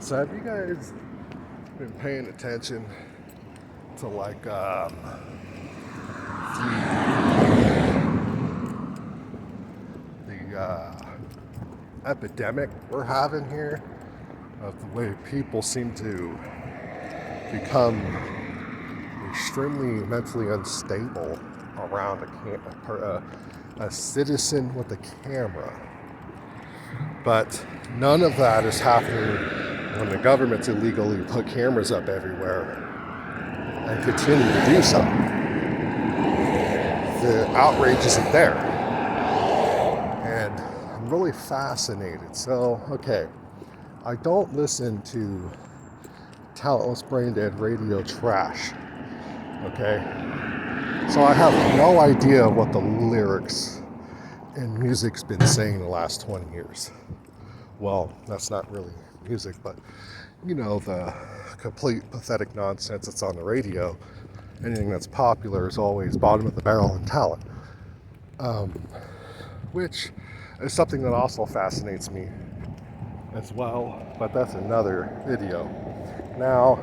So have you guys been paying attention to like the epidemic we're having here of the way people seem to become extremely mentally unstable around a citizen with a camera. But none of that is happening when the government's illegally put cameras up everywhere and continue to do so. The outrage isn't there. And I'm really fascinated. So, okay, I don't listen to talentless brain dead radio trash. Okay? So I have no idea what the lyrics and music's been saying the last 20 years. Well, that's not really music, but you know, the complete pathetic nonsense that's on the radio. Anything that's popular is always bottom of the barrel in talent, which is something that also fascinates me as well, but that's another video. Now,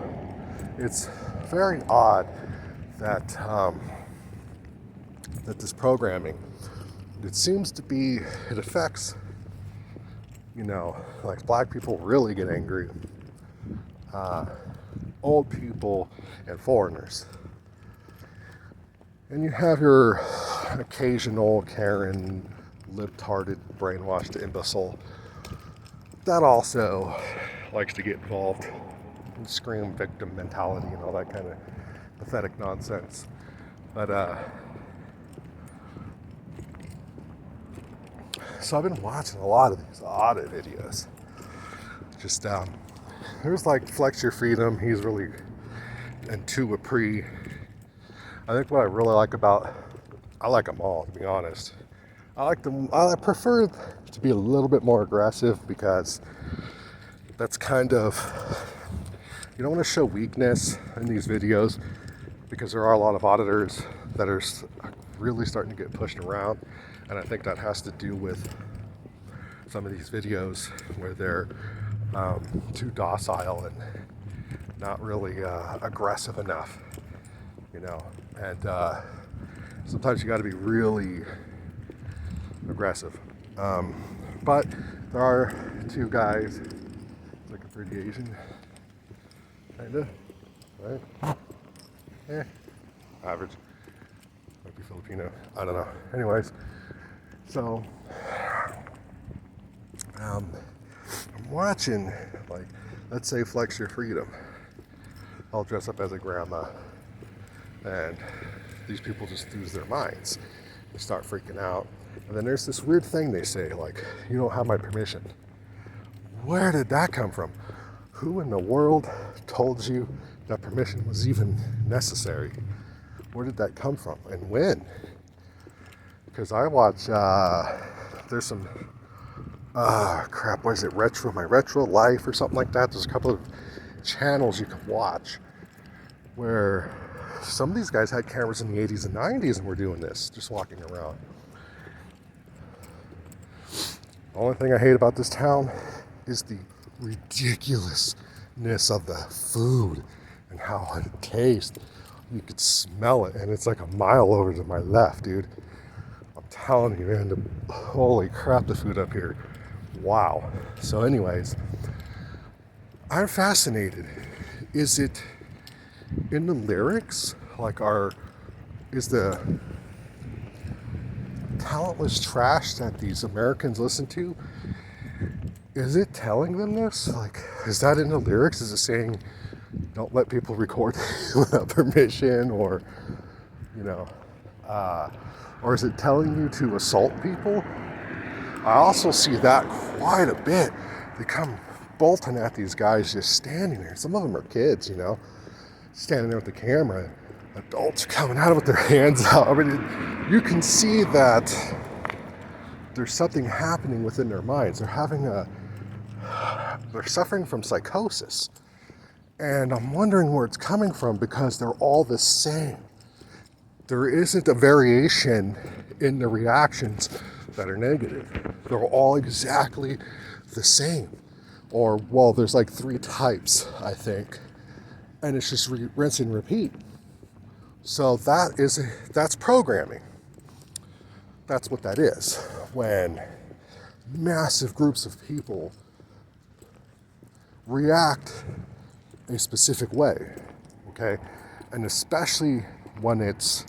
it's very odd that that this programming, it seems to be, it affects, you know, like black people really get angry, old people and foreigners. And you have your occasional Karen, lip-tarded, brainwashed imbecile that also likes to get involved and scream victim mentality and all that kind of pathetic nonsense. But so I've been watching a lot of these audit videos. Just there's like Flex Your Freedom. He's really into a pre. I think what I really like I like them all, to be honest. I like them. I prefer to be a little bit more aggressive because that's kind of, you don't want to show weakness in these videos because there are a lot of auditors that are really starting to get pushed around, and I think that has to do with some of these videos where they're too docile and not really aggressive enough, you know. And sometimes you got to be really aggressive. But there are two guys, looking pretty Asian, kinda, right? Yeah, average. Might be Filipino. I don't know. Anyways, so I'm watching, like, let's say Flex Your Freedom. I'll dress up as a grandma, and these people just lose their minds. They start freaking out. And then there's this weird thing they say, like, you don't have my permission. Where did that come from? Who in the world told you that permission was even necessary? Where did that come from and when? Because I watch, there's some, what is it, My Retro Life or something like that. There's a couple of channels you can watch where some of these guys had cameras in the 80s and 90s and were doing this, just walking around. The only thing I hate about this town is the ridiculousness of the food and how it tastes. You could smell it, and it's like a mile over to my left, dude. I'm telling you, man, holy crap, the food up here. Wow. So anyways, I'm fascinated. Is it in the lyrics? Like, is the talentless trash that these Americans listen to, is it telling them this? Like, is that in the lyrics? Is it saying, don't let people record without permission, or, you know, or is it telling you to assault people? I also see that quite a bit. They come bolting at these guys just standing there. Some of them are kids, you know, standing there with the camera. Adults coming out with their hands out. I mean, you can see that there's something happening within their minds. They're suffering from psychosis. And I'm wondering where it's coming from, because they're all the same. There isn't a variation in the reactions that are negative. They're all exactly the same. Or, well, there's like 3 types, I think. And it's just rinse and repeat. So that's programming. That's what that is. When massive groups of people react a specific way, okay? And especially when it's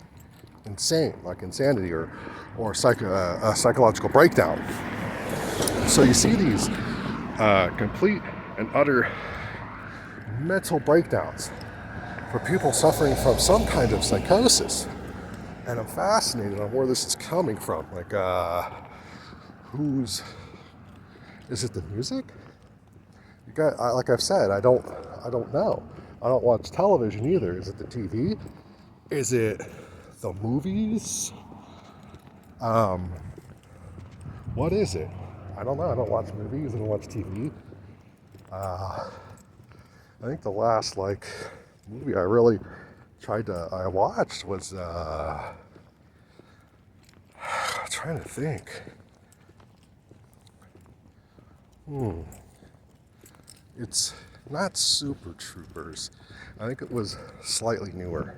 insane, like insanity or a psychological breakdown. So you see these complete and utter mental breakdowns for people suffering from some kind of psychosis. And I'm fascinated on where this is coming from. Like, is it the music? Like I've said, I don't know. I don't watch television either. Is it the TV? Is it the movies? What is it? I don't know. I don't watch movies. I don't watch TV. I think the last movie I watched was I'm trying to think. It's not Super Troopers. I think it was slightly newer,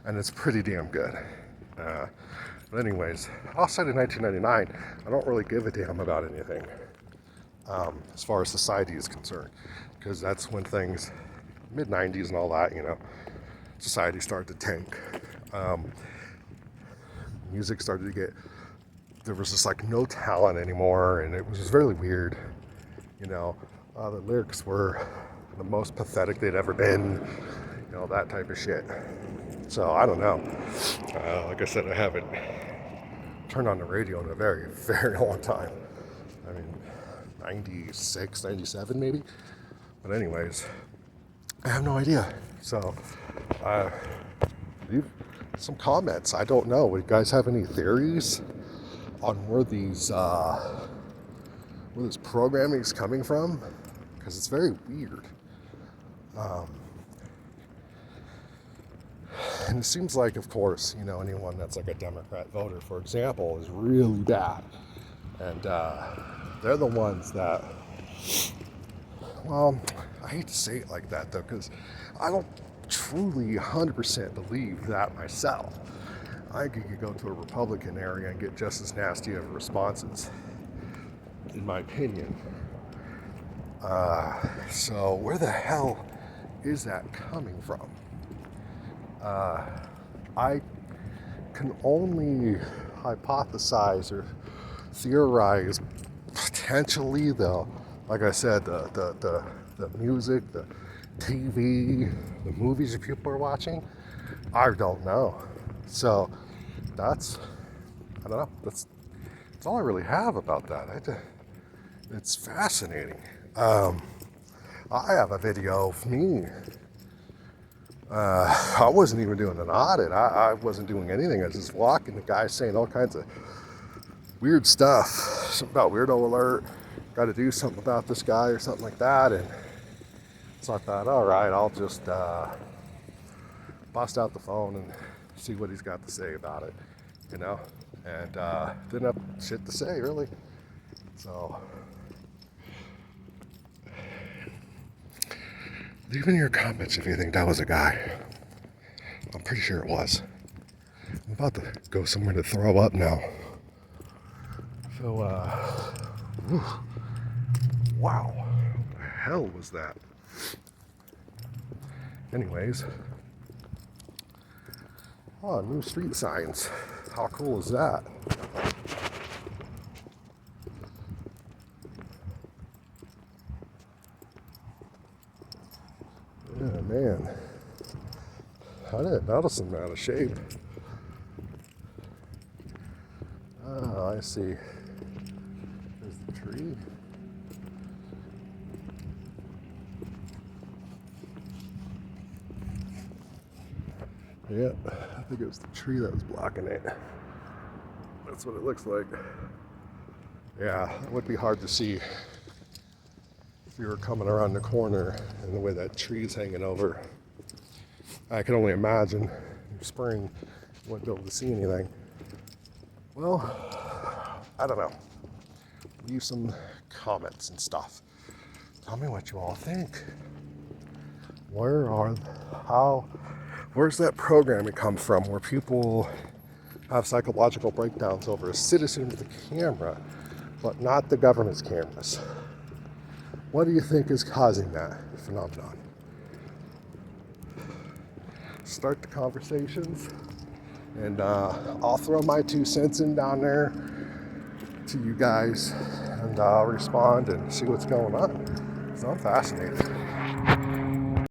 and it's pretty damn good. But anyways, outside of 1999, I don't really give a damn about anything as far as society is concerned, because that's when things, mid-90s and all that, society started to tank. Music started to get, there was just like no talent anymore, and it was just really weird. The lyrics were the most pathetic they'd ever been, that type of shit. So I don't know. Like I said, I haven't turned on the radio in a very, very long time. I mean, 96, 97 maybe. But anyways, I have no idea. So, leave some comments. I don't know. You guys have any theories on where this programming is coming from? Because it's very weird. And it seems like, of course, anyone that's like a Democrat voter, for example, is really bad. And they're the ones that, well, I hate to say it like that, though, because I don't truly 100% believe that myself. I could go to a Republican area and get just as nasty of responses, in my opinion. So where the hell is that coming from? I can only hypothesize or theorize potentially, though. Like I said, the music, the TV, the movies that people are watching, I don't know. So I don't know. That's all I really have about that. It's fascinating. I have a video of me. I wasn't even doing an audit. I wasn't doing anything. I was just walking. The guy saying all kinds of weird stuff. Something about weirdo alert. Got to do something about this guy or something like that. And so I thought, all right, I'll just bust out the phone and see what he's got to say about it, And didn't have shit to say, really. So leave in your comments if you think that was a guy. I'm pretty sure it was. I'm about to go somewhere to throw up now. So, wow. What the hell was that? Anyways. Oh, new street signs. How cool is that? Yeah, man. I didn't notice I'm out of shape. Oh, I see. There's the tree. Yeah, I think it was the tree that was blocking it. That's what it looks like. Yeah, it would be hard to see if you were coming around the corner and the way that tree's hanging over. I can only imagine in spring you wouldn't be able to see anything. Well, I don't know. Leave some comments and stuff. Tell me what you all think. Where's that programming come from where people have psychological breakdowns over a citizen with a camera, but not the government's cameras? What do you think is causing that phenomenon? Start the conversations, and I'll throw my 2 cents in down there to you guys, and I'll respond and see what's going on. So I'm fascinated.